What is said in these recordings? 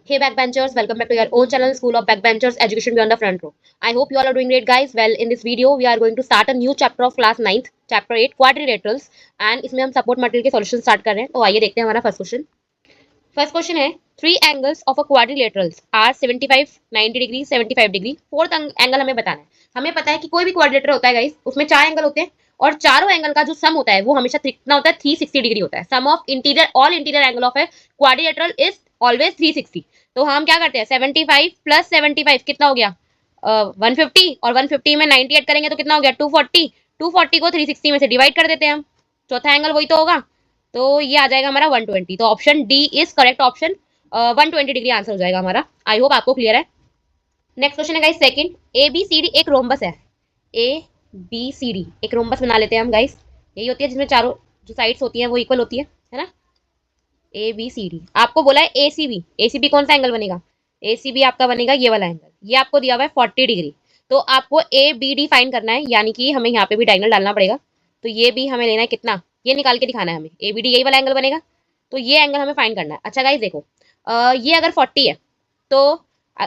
Hey backbenchers, welcome back to your own channel, School of Backbenchers Education Beyond the Front Row. I hope you all are doing great, guys. Well, in this video, we are going to start a new chapter of class 9th, chapter 8, quadrilaterals, and इसमें हम support material के solution start कर रहे हैं. तो आइए देखते हैं हमारा first question. फर्स्ट क्वेश्चन है three angles of a quadrilaterals are 75, 90 degree, 75 degree. Fourth angle हमें बताना है. हमें पता है कि कोई भी क्वाड्रिलेटर होता है गाइस, उसमें चार एंगल होते हैं और चारों एंगल का जो सम होता है वो हमेशा कितना होता है 360 डिग्री होता है. Sum of interior all interior angle of a quadrilateral is always 360. तो हम क्या करते हैं 75 प्लस 75 कितना हो गया 150 और 150 में 90 ऐड करेंगे तो कितना हो गया 240. 240 को 360 में से डिवाइड कर देते हैं हम. चौथा एंगल वही तो होगा, तो ये आ जाएगा हमारा 120. तो option D is correct option. 120 degree answer हो जाएगा हमारा. आई होप आपको क्लियर है. नेक्स्ट क्वेश्चन है guys second. A B C D एक रोम्बस है. ए बी सी डी एक रोम्बस बना लेते हैं हम गाइस. यही होती है जिसमें चारों जो साइड्स होती हैं वो इक्वल होती है ना. A B C D. आपको बोला है ए सी बी. ए सी बी कौन सा एंगल बनेगा? ए सी बी आपका बनेगा ये वाला एंगल. ये आपको दिया हुआ है 40 डिग्री. तो आपको ए बी डी फाइंड करना है, यानी कि हमें यहाँ पे भी डायगोनल डालना पड़ेगा. तो ये भी हमें लेना है कितना, ये निकाल के दिखाना है हमें. ए बी डी यही वाला एंगल बनेगा, तो ये एंगल हमें फाइंड करना है. अच्छा गाइस देखो, ये अगर 40 है तो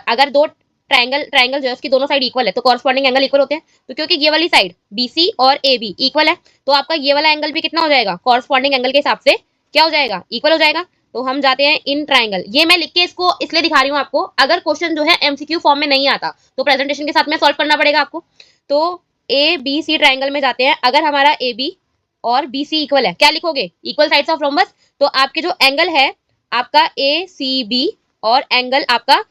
अगर दो ट्रायंगल जो है उसकी दोनों साइड इक्वल है तो कॉरस्पॉन्डिंग एंगल इक्वल होते हैं. तो क्योंकि ये वाली साइड BC और AB इक्वल है तो आपका ये वाला एंगल भी कितना हो जाएगा कॉरस्पॉन्डिंग एंगल के हिसाब से क्या हो जाएगा, इक्वल हो जाएगा. तो हम जाते हैं इन ट्रायंगल. ये मैं लिख के इसको इसलिए दिखा रही हूँ आपको, अगर क्वेश्चन जो है MCQ फॉर्म में नहीं आता तो प्रेजेंटेशन के साथ में सॉल्व करना पड़ेगा आपको. तो ABC ट्रायंगल में जाते हैं. अगर हमारा AB और BC इक्वल है, क्या लिखोगे, इक्वल साइड्स ऑफ रोम्बस. तो आपके जो एंगल है आपका ACB और एंगल आपका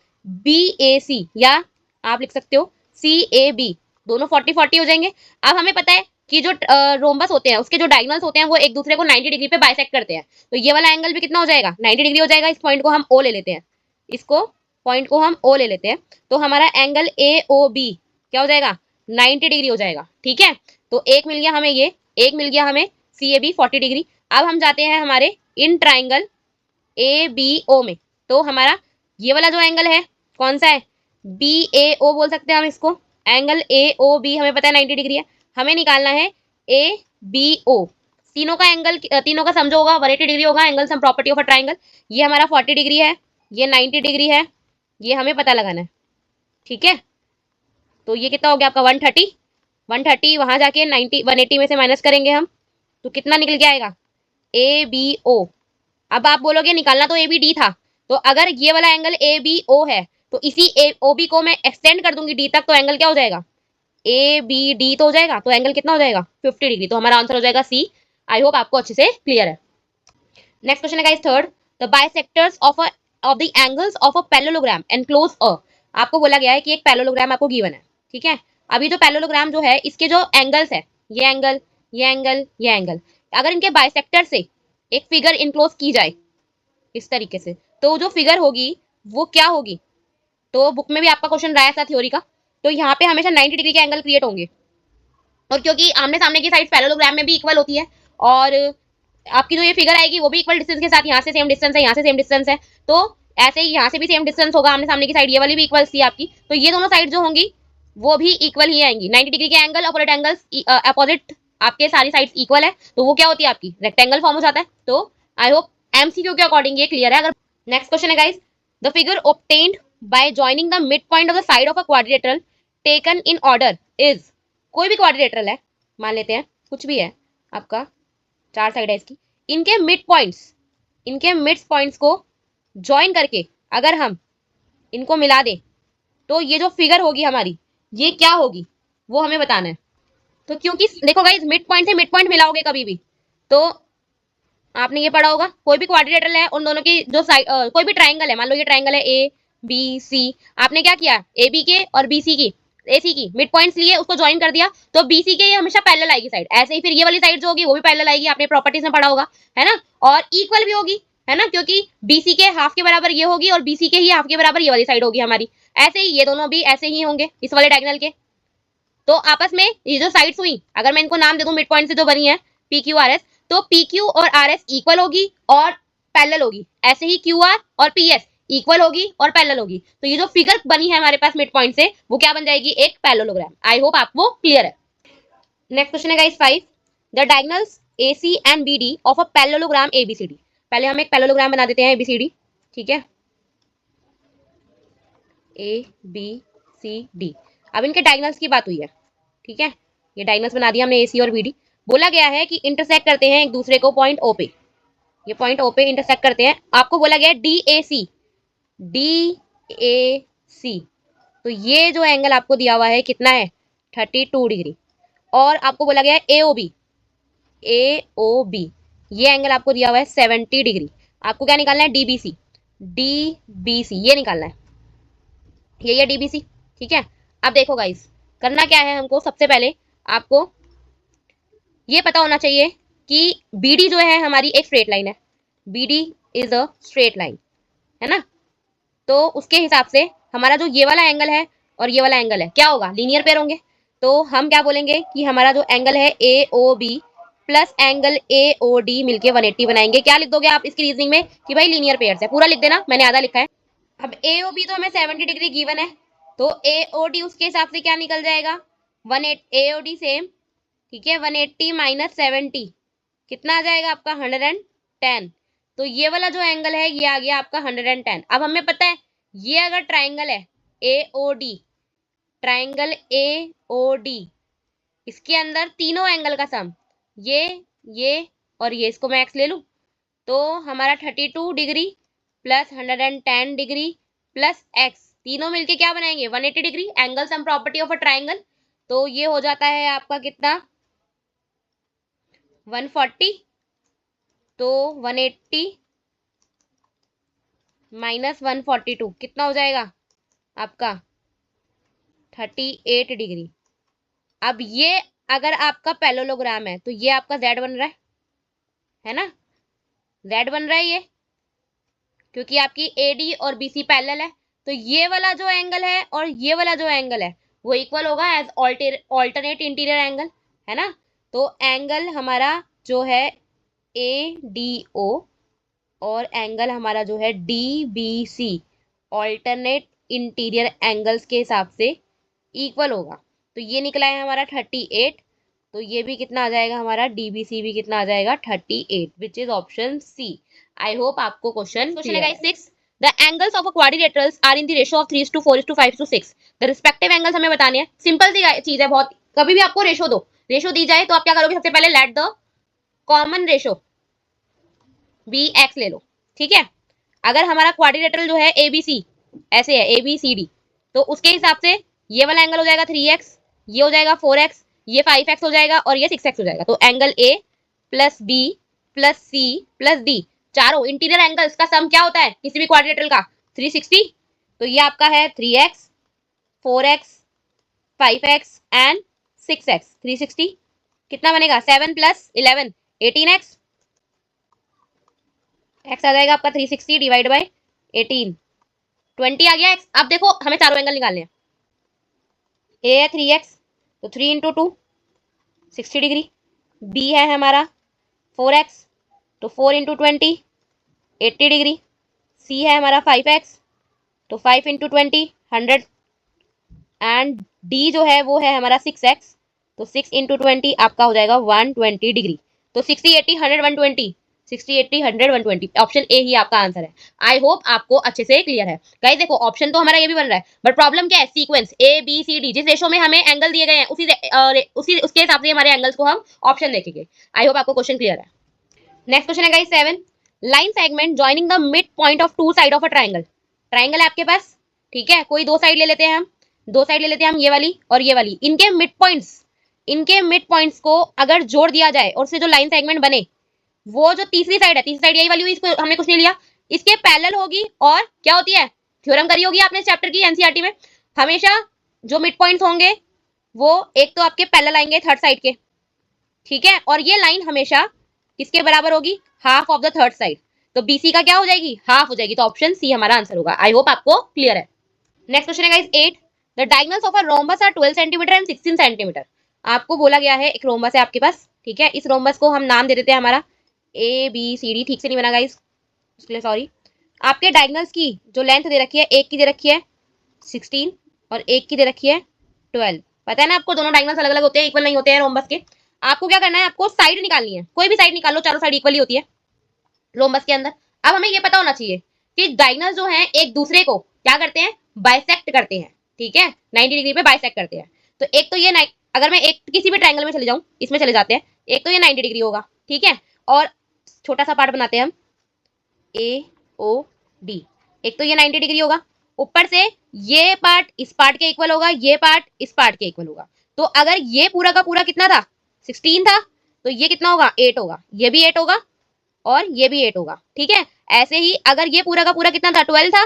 BAC, या आप लिख सकते हो CAB, दोनों 40-40 हो जाएंगे. अब हमें पता है कि जो रोम्बस होते हैं उसके जो डायगोनल्स होते हैं वो एक दूसरे को 90 डिग्री पे बाइसेक्ट करते हैं. तो ये वाला एंगल भी कितना हो जाएगा 90 डिग्री हो जाएगा. इस पॉइंट को हम O ले लेते हैं. इसको पॉइंट को हम O ले लेते हैं. तो हमारा एंगल AOB क्या हो जाएगा 90 डिग्री हो जाएगा. ठीक है, तो एक मिल गया हमें ये, एक मिल गया हमें CAB 40 डिग्री. अब हम जाते हैं हमारे इन ट्राइंगल ABO में. तो हमारा ये वाला जो एंगल है कौन सा है, BAO बोल सकते हैं हम इसको. एंगल AOB हमें पता है 90 डिग्री है. हमें निकालना है ABO. तीनों का एंगल, तीनों का समझो होगा 180 डिग्री होगा. Angle sum property of a triangle. ये हमारा 40 डिग्री है, ये 90 डिग्री है, ये हमें पता लगाना है. ठीक है, तो ये कितना हो गया आपका 130. 130 वहां जाके 90 180 में से माइनस करेंगे हम तो कितना निकल के आएगा ABO. अब आप बोलोगे निकालना तो ABD था, तो अगर ये वाला एंगल ABO है तो इसी OB को मैं एक्सटेंड कर दूंगी D तक, तो एंगल क्या हो जाएगा ABD तो हो जाएगा. तो एंगल कितना हो जाएगा 50 डिग्री. तो हमारा आंसर हो जाएगा C. आई होप आपको अच्छे से क्लियर है. नेक्स्ट क्वेश्चन है guys third. The bisectors of the angles of a parallelogram enclose a. आपको बोला गया है कि एक पैरेललोग्राम आपको गिवन है. ठीक है, अभी जो पैरेललोग्राम जो है इसके जो एंगल्स है, ये एंगल, ये एंगल, ये एंगल, अगर इनके बाइसेक्टर से एक फिगर इनक्लोज की जाए इस तरीके से, तो जो फिगर होगी वो क्या होगी. तो बुक में भी आपका क्वेश्चन रहा था थ्योरी का. तो यहाँ पे हमेशा 90 डिग्री के एंगल क्रिएट होंगे, और क्योंकि आमने सामने की साइड पैरेललोग्राम में भी इक्वल होती है और आपकी जो ये फिगर आएगी वो भी इक्वल डिस्टेंस के साथ, यहाँ से सेम डिस्टेंस है, यहाँ से सेम डिस्टेंस है, तो ऐसे ही यहाँ से भी सेम डिस्टेंस होगा. आमने सामने की साइड ये वाली भी इक्वल थी आपकी, तो ये दोनों साइड जो होंगी वो भी इक्वल ही आएंगी. 90 डिग्री के एंगल अपोजिट एंगल्स अपोजिट आपके सारी साइड्स इक्वल है तो वो क्या होती है आपकी रेक्टेंगल फॉर्म हो जाता है. तो आई होप MCQ के अकॉर्डिंग ये क्लियर है. अगर नेक्स्ट क्वेश्चन है guys. The figure obtained by joining the mid point of the side of a quadrilateral taken in order is. कोई भी क्वाड्रिलेटरल है, मान लेते हैं कुछ भी है आपका, चार साइड है इसकी, इनके मिड पॉइंट्स को ज्वाइन करके अगर हम इनको मिला दें तो ये जो फिगर होगी हमारी ये क्या होगी वो हमें बताना है. तो क्योंकि देखो गाइस मिड पॉइंट से मिड पॉइंट मिलाओगे कभी भी तो आपने ये पढ़ा होगा, कोई भी क्वाड्रिलेटरल है उन दोनों की जो साइड, कोई भी ट्राइंगल है, मान लो ये ट्राइंगल है ABC, आपने क्या किया AB के और BC की AC की मिड पॉइंट्स लिए, उसको ज्वाइन कर दिया, तो BC के ये हमेशा पैरेलल आएगी साइड. ऐसे ही फिर ये वाली साइड जो होगी वो भी पैरेलल आएगी, आपने प्रॉपर्टीज में पढ़ा होगा है ना. और इक्वल भी होगी है ना, क्योंकि BC के हाफ के बराबर ये होगी और BC के ही हाफ के बराबर ये वाली साइड होगी हमारी. ऐसे ही ये दोनों भी ऐसे ही होंगे इस वाले डायगोनल के. तो आपस में ये जो साइड्स हुई, अगर मैं इनको नाम दे दूं मिड पॉइंट से जो बनी है PQRS, तो PQ और RS इक्वल होगी और पैरेलल होगी. ऐसे ही QR और PS इक्वल होगी और पैरेलल होगी. तो ये जो फिगर बनी है हमारे पास मिड पॉइंट से वो क्या बन जाएगी, एक पैरेललोग्राम. आई होप आपको क्लियर है. नेक्स्ट क्वेश्चन है guys 5. The diagonals AC and BD of a parallelogram ABCD. पहले हम एक पैरेललोग्राम बना देते हैं ABCD. ठीक है, ए बी सी डी। अब इनके डायगोनल्स की बात हुई है, ठीक है, ये डायगोनल्स बना दिया हमने ए सी और बी डी। बोला गया है कि इंटरसेक्ट करते हैं एक दूसरे को पॉइंट ओ पे, ये पॉइंट ओ पे इंटरसेक्ट करते हैं। आपको बोला गया है D A C, D A सी, तो ये जो एंगल आपको दिया हुआ है कितना है 32 डिग्री। और आपको बोला गया है A O B, A O B, ये एंगल आपको दिया हुआ है 70 डिग्री। आपको क्या निकालना है डीबीसी, डीबीसी ये निकालना है, ये डीबीसी, ठीक है। अब देखो गाइस, करना क्या है हमको, सबसे पहले आपको ये पता होना चाहिए कि बीडी जो है हमारी एक स्ट्रेट लाइन है, BD is a straight line, है ना। तो उसके हिसाब से हमारा जो ये वाला एंगल है और ये वाला एंगल है क्या होगा, लीनियर पेयर होंगे। तो हम क्या बोलेंगे कि हमारा जो एंगल है A O B plus angle A O D मिलके 180 बनाएंगे। क्या लिख दोगे आप इसकी रीजनिंग में कि भाई लीनियर पेयर्स है, पूरा लिख देना, मैंने आधा लिखा है। अब ए ओ बी तो हमें 70 डिग्री गिवन है, तो ए ओ डी उसके हिसाब से क्या निकल जाएगा, 180 ए ओ डी सेम, ठीक है, 180 माइनस 70 कितना आ जाएगा आपका 110। तो ये वाला जो एंगल है ये आ गया आपका 110। अब हमें पता है ये अगर ट्राइंगल है A O D, triangle A O D, इसके अंदर तीनों एंगल का सम, ये और ये, इसको मैं एक्स ले लूं, तो हमारा 32 degree plus 110 degree plus x, तीनों मिलके क्या बनाएंगे 180 degree, angle sum property of a triangle. तो ये हो जाता है आपका कितना 140, तो 180 माइनस 142 कितना हो जाएगा आपका 38 डिग्री। अब ये अगर आपका पैरेललोग्राम है तो ये आपका z बन रहा है ना, z बन रहा है ये, क्योंकि आपकी AD और BC पैरेलल है। तो ये वाला जो एंगल है और ये वाला जो एंगल है वो इक्वल होगा एज ऑल्टरनेट इंटीरियर एंगल, है ना। तो एंगल हमारा जो है ADO और एंगल हमारा जो है DBC ऑल्टरनेट इंटीरियर एंगल्स के हिसाब से इक्वल होगा। तो ये निकला है हमारा 38, तो ये भी कितना आ जाएगा हमारा DBC भी कितना आ जाएगा 38, which is option C. I hope आपको क्वेश्चन है guys 6। The angles of a quadrilaterals are in the ratio of 3:4:5:6। The respective angles हमें बताने हैं। सिंपल सी चीज है बहुत, कभी भी आपको रेशो दो, रेशो दी जाए तो आप क्या करोगे, सबसे पहले let the common ratio be X ले लो, ठीक है। अगर हमारा क्वाड्रिलेटरल जो है ABC ऐसे है ABCD, तो उसके हिसाब से ये वाला एंगल हो जाएगा 3x, ये हो जाएगा 4x, ये 5x हो जाएगा और ये 6x हो जाएगा। तो angle A plus B plus C plus D, चारों इंटीरियर एंगल्स का सम क्या होता है किसी भी क्वाड्रिलेटरल का 360। तो ये आपका है 3x 4x 5x and 6x, 360 कितना बनेगा 7 प्लस 11 18x, x आ जाएगा आपका 360 डिवाइड बाय 18, 20 आ गया x। अब देखो हमें चारों एंगल निकालने हैं। A है 3x, तो 3 इंटू 2 60 डिग्री, B है हमारा 4x, तो 4 इंटू 20 80 डिग्री, C है हमारा 5x, तो 5 इंटू 20 100, एंड D जो है वो है हमारा 6x, तो 6 इंटू 20 आपका हो जाएगा 120 डिग्री। तो 60 80 100 120, 60 80 100 120, ऑप्शन ए ही आपका आंसर है। आई होप आपको अच्छे से क्लियर है गाइस। देखो ऑप्शन तो हमारा ये भी बन रहा है, बट प्रॉब्लम क्या है, सीक्वेंस ABCD, जिस रेशो में हमें एंगल दिए गए हैं उसी उसके हिसाब से हमारे एंगल्स को हम ऑप्शन देखेंगे। आई होप आपको क्वेश्चन क्लियर है। नेक्स्ट क्वेश्चन है guys 7, line segment joining the mid point of two side of a triangle. Triangle है आपके पास, ठीक है, कोई दो साइड ले लेते हैं हम, दो साइड ले लेते हैं हम, ये वाली और ये वाली, इनके मिड पॉइंट्स को अगर जोड़ दिया जाए और उससे जो लाइन सेगमेंट बने, वो जो तीसरी साइड है, तीसरी साइड यही वाली हुई, इसको हमने कुछ नहीं लिया, इसके पैरेलल होगी और क्या होती है, थ्योरम करी होगी आपने चैप्टर की एनसीईआरटी में, हमेशा जो मिड पॉइंट्स होंगे वो एक तो आपके पैरेलल आएंगे थर्ड साइड के, ठीक है, और ये लाइन हमेशा किसके बराबर होगी, half of the third side. तो BC का क्या हो जाएगी, हाफ हो जाएगी। तो ऑप्शन सी हमारा आंसर होगा। आई होप आपको क्लियर है। नेक्स्ट क्वेश्चन है guys 8, the diagonals of a rhombus are 12 centimetre and 16 centimetre. आपको बोला गया है एक रोम्बस है आपके पास, ठीक है, इस रोम्बस को हम नाम दे देते हैं हमारा ABCD, ठीक से नहीं बना गाइस इसके लिए सॉरी। आपके डायगोनल्स की जो लेंथ दे रखी है, एक की दे रखी है 16 और एक की दे रखी है 12। पता है ना आपको, दोनों डायगोनल्स अलग अलग होते हैं, इक्वल नहीं होते हैं रोम्बस के। आपको क्या करना है, आपको साइड निकालनी है, कोई भी साइड निकाल लो, चारों साइड इक्वली होती है रोम्बस के अंदर। अब हमें ये पता होना चाहिए कि डायगोनल जो है एक दूसरे को क्या करते हैं, बाइसेक्ट करते हैं, ठीक है, 90 डिग्री पे बाइसेक्ट करते हैं। तो एक तो ये अगर मैं एक किसी भी ट्रायंगल में चले जाऊं, इसमें चले जाते हैं, एक तो ये 90 डिग्री होगा, ठीक है, और छोटा सा पार्ट बनाते हैं हम ए ओ डी, एक तो ये 90 डिग्री होगा, ऊपर से ये पार्ट इस पार्ट के इक्वल होगा, ये पार्ट इस पार्ट के इक्वल होगा। तो अगर ये पूरा का पूरा कितना था, 16 था, तो ये कितना होगा, 8 होगा, ये भी 8 होगा और ये भी 8 होगा, ठीक है। ऐसे ही अगर ये पूरा का पूरा कितना था, 12 था,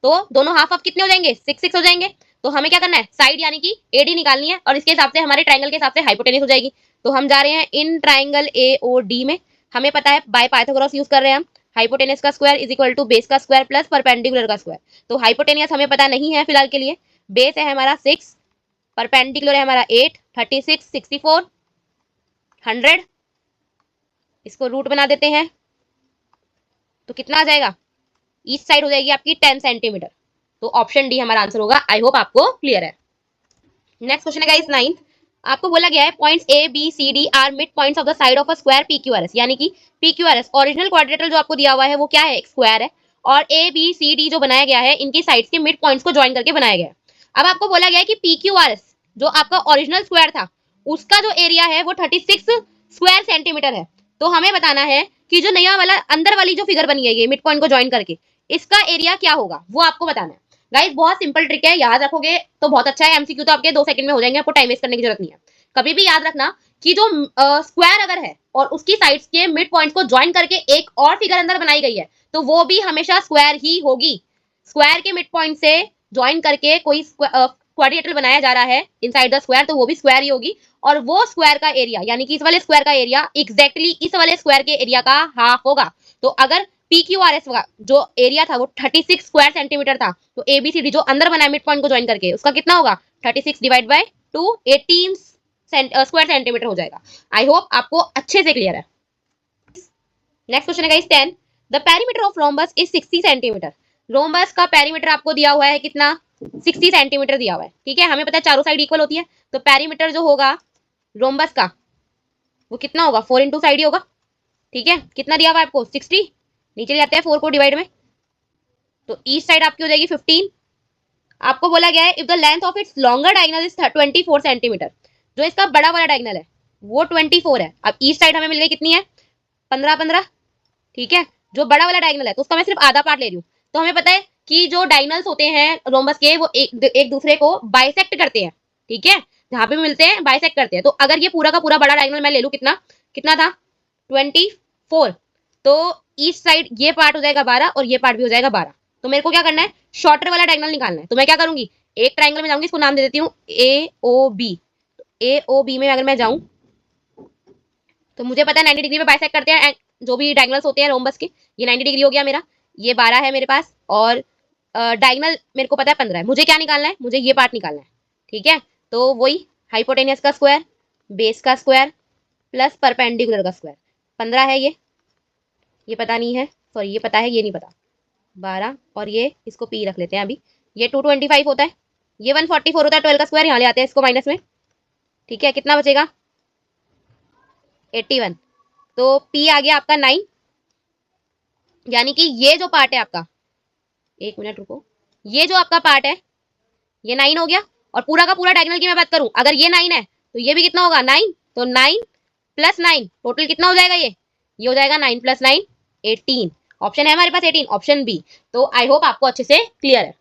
तो दोनों हाफ ऑफ कितने हो जाएंगे, 6 हो जाएंगे। तो हमें क्या करना है, साइड यानी कि एडी निकालनी है, और इसके हिसाब से हमारे ट्रायंगल के हिसाब से हाइपोटेनस हो जाएगी। तो हम जा रहे हैं in triangle A O D में, हमें पता है बाय पाइथागोरस यूज कर रहे हैं हम, हाइपोटेनस का square is equal to base का स्क्वायर प्लस परपेंडिकुलर का स्क्वायर। तो हाइपोटेनस हमें पता नहीं है फिलहाल के लिए, बेस है हमारा 6, परपेंडिकुलर है हमारा 8, 36, 64, 100, इसको रूट बना देते हैं, तो कितना आ जाएगा, ईस्ट साइड हो जाएगी आपकी 10 सेंटीमीटर। तो ऑप्शन डी हमारा आंसर होगा। आई होप आपको क्लियर है। नेक्स्ट क्वेश्चन है गाइस 9th, आपको बोला गया है points A B C D are mid points of the side of a square P Q R S, यानी कि P Q R S original quadrilateral जो आपको दिया हुआ है वो क्या है, एक स्क्वायर है, और ए बी सी डी जो बनाया गया है इनकी साइड्स के मिड पॉइंट्स को ज्वाइन करके बनाया गया है। अब आपको बोला गया है कि पी क्यू आर एस जो आपका ओरिजिनल स्क्वायर था उसका जो एरिया है वो 36 स्क्वायर सेंटीमीटर है। तो हमें बताना है कि जो नया वाला अंदर वाली जो फिगर बनी है ये मिड पॉइंट को ज्वाइन करके, इसका एरिया क्या होगा वो आपको बताना है। गाइस बहुत सिंपल ट्रिक है, याद रखोगे तो बहुत अच्छा है, एमसीक्यू तो आपके 2 सेकंड में हो जाएंगे, आपको टाइम वेस्ट करने की जरूरत नहीं है। कभी भी याद रखना कि जो स्क्वायर अगर है और उसकी साइड्स के मिड पॉइंट्स को ज्वाइन करके एक और फिगर अंदर बनाई गई है तो वो भी हमेशा स्क्वायर ही होगी। स्क्वायर के मिड पॉइंट से ज्वाइन करके कोई क्वाड्रिलेटरल बनाया जा रहा है इनसाइड द स्क्वायर, तो वो भी स्क्वायर ही होगी, और वो स्क्वायर का एरिया यानी कि इस वाले स्क्वायर का एरिया एग्जैक्टली इस वाले स्क्वायर के एरिया का हाफ होगा। तो अगर पी क्यू आर एस का जो एरिया था वो 36 स्क्वायर सेंटीमीटर था, तो एबीसीडी जो अंदर बना है मिड पॉइंट को ज्वाइन करके उसका कितना होगा, 36 डिवाइड बाय 2, 18 स्क्वायर सेंटीमीटर हो जाएगा। आई होप आपको अच्छे से क्लियर है। नेक्स्ट क्वेश्चन है guys 10, the perimeter of rhombus is 60 centimetre. Rhombus का पेरीमीटर आपको दिया हुआ है कितना, 60 सेंटीमीटर दिया हुआ है, ठीक है, हमें पता है चारों साइड इक्वल होती है, तो पेरीमीटर जो होगा रोम्बस का वो कितना होगा, 4 इंटू साइड ही होगा, ठीक है। कितना दिया हुआ है आपको, 60, नीचे ले जाते हैं 4 को डिवाइड में, तो ईस्ट साइड आपकी हो जाएगी 15। आपको बोला गया है if the length of its longer diagonal is 24 centimetre, जो इसका बड़ा वाला डायगोनल है वो 24 है। अब ईस्ट साइड हमें मिल गई कितनी है, 15, ठीक है। जो बड़ा वाला डायगोनल है तो उसका मैं सिर्फ आधा पार्ट ले रही हूँ। तो हमें पता है कि जो डायगोनल्स होते हैं रोम्बस के वो एक दूसरे को बाइसेक्ट करते हैं, ठीक है, जहां पे मिलते हैं बाइसेक्ट करते हैं। तो अगर ये पूरा का पूरा बड़ा डायगोनल मैं ले लूं, कितना कितना था 24, तो ईस्ट साइड ये पार्ट हो जाएगा 12 और ये पार्ट भी हो जाएगा 12। तो मेरे को क्या करना है, शॉर्टर वाला डायगोनल निकालना है। तो मैं क्या करूंगी, एक ट्रायंगल में जाऊंगी, इसको नाम दे देती हूँ ए ओ बी। ए ओ बी में अगर मैं जाऊं तो मुझे पता है 90 डिग्री पे बाइसेक्ट करते हैं जो भी डायगोनल्स होते हैं रोम्बस के। ये 90 डिग्री हो गया मेरा, ये 12 है मेरे पास, और डायगोनल मेरे को पता है 15 है। मुझे क्या निकालना है, मुझे ये पार्ट निकालना है, ठीक है। तो वही हाइपोटेनियस का स्क्वायर, बेस का स्क्वायर प्लस परपेंडिकुलर का स्क्वायर, 15 है ये पता नहीं है, सॉरी ये पता है, ये नहीं पता, 12, और ये इसको पी रख लेते हैं अभी, ये 225 होता है, ये 144 होता है, 12 का स्क्वायर यहाँ ले आते हैं इसको माइनस में, ठीक है। कितना बचेगा, 81। तो P आ गया आपका 9, यानी कि ये जो पार्ट है आपका, एक मिनट रुको, ये जो आपका पार्ट है ये 9 हो गया। और पूरा का पूरा डायगोनल की मैं बात करूं, अगर ये 9 है तो ये भी कितना होगा 9, तो 9 प्लस 9 टोटल कितना हो जाएगा, ये हो जाएगा 9 प्लस 9 18। ऑप्शन है हमारे पास 18, ऑप्शन बी। तो आई होप आपको अच्छे से क्लियर है।